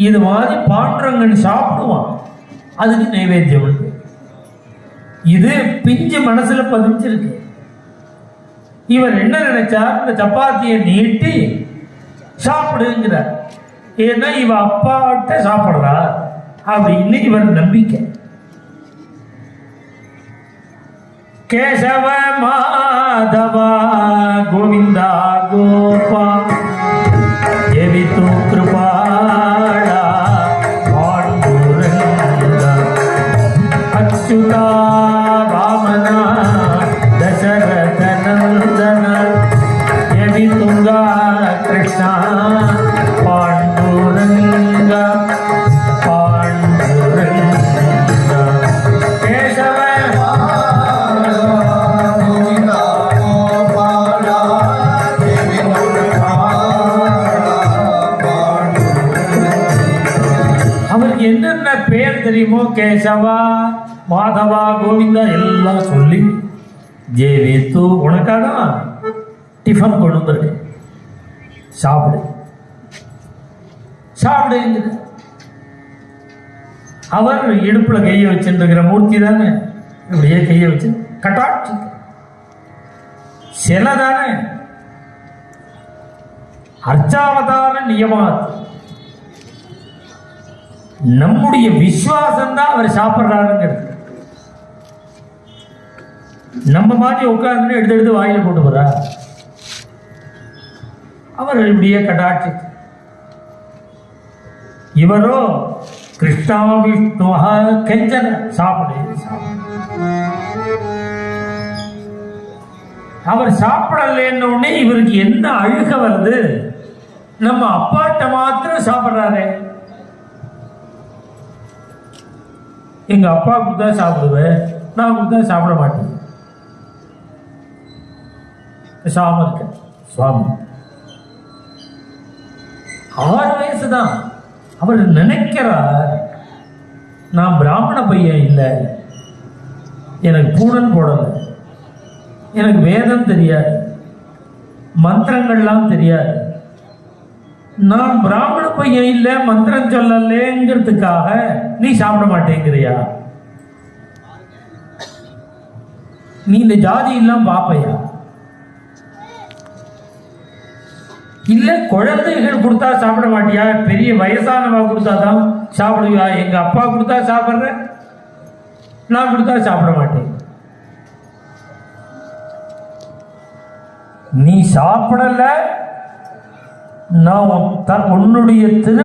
இது மாதிரி பாண்டரங்கன் சாப்பிடுவான், அதுக்கு நைவேத்தியம் உண்டு. இது பிஞ்சு மனசுல பதிஞ்சிருக்கு. இவர் என்ன நினைச்சார், இந்த சப்பாத்தியை நீட்டி சாப்பிடுங்கிறார். ஏன்னா இவ அப்பாட்ட சாப்பிடுறா அப்படின்னு இவர் நம்பிக்கை. கேசவ மாதவா கோவிந்தா கோபா எவித்து கிருபாளா பாண்டுரங்க அச்சுதா வாமனா தசரத நந்தன எவித்துங்கா கிருஷ்ணா பாண்டுரங்க பாண்டுரங்க கேசவ அவருக்கு என்னென்ன பேர் தெரியுமோ, கேசவா மாதவா கோவிந்தா எல்லாம் சொல்லி ஜேவித்து உனக்காக டிஃபன் கொண்டு வந்துருக்கு, சாப்பிடு சாப்பிடு. அவர் இடுப்புல கையை வச்சுருக்கிற மூர்த்தி தானே, இப்படியே கையை வச்சு கட்டாட்சி சில தானே, அர்ச்சாவதார நியமாத். நம்முடைய விசுவாசம் தான் அவர் சாப்பிட்றாருங்கிறது. நம்ம மாதிரி உட்கார்ந்து எடுத்து எடுத்து வாயில போட்டு போறா, அவர் இப்படியே கட்டாட்சி. இவரோ கிருஷ்ணா விஷ்ணு கெஞ்சன சாப்பிடு. அவர் சாப்பிடலன்னு உடனே இவருக்கு என்ன அழுக வருது, நம்ம அப்பாட்ட மாத்திரம் சாப்பிட்றாரு. எங்க அப்பா கொடுத்தா சாப்பிடுவேன், நான் கொடுத்தா சாப்பிட மாட்டேன். சாம இருக்க சுவாமி 6 வயசுதான். அவர் நினைக்கிறார், நான் பிராமண பையன் இல்லை, எனக்கு பூணன் போடலை, எனக்கு வேதம் தெரியாது, மந்திரங்கள்லாம் தெரியாது, நான் பிராமண பையன் இல்லை, மந்திரம் சொல்லலேங்கிறதுக்காக நீ சாப்பிட மாட்டேங்கிறியா, நீ இந்த ஜாதி எல்லாம் பாப்பையா, இல்ல குழந்தைகள் கொடுத்தா சாப்பிட மாட்டியா, பெரிய வயசானவா கொடுத்தாதான் சாப்பிடுவியா, எங்க அப்பா கொடுத்தா சாப்பிட்ற, நான் கொடுத்தா சாப்பிட மாட்டேன். நீ சாப்பிடல, நான் உன்னுடைய திரு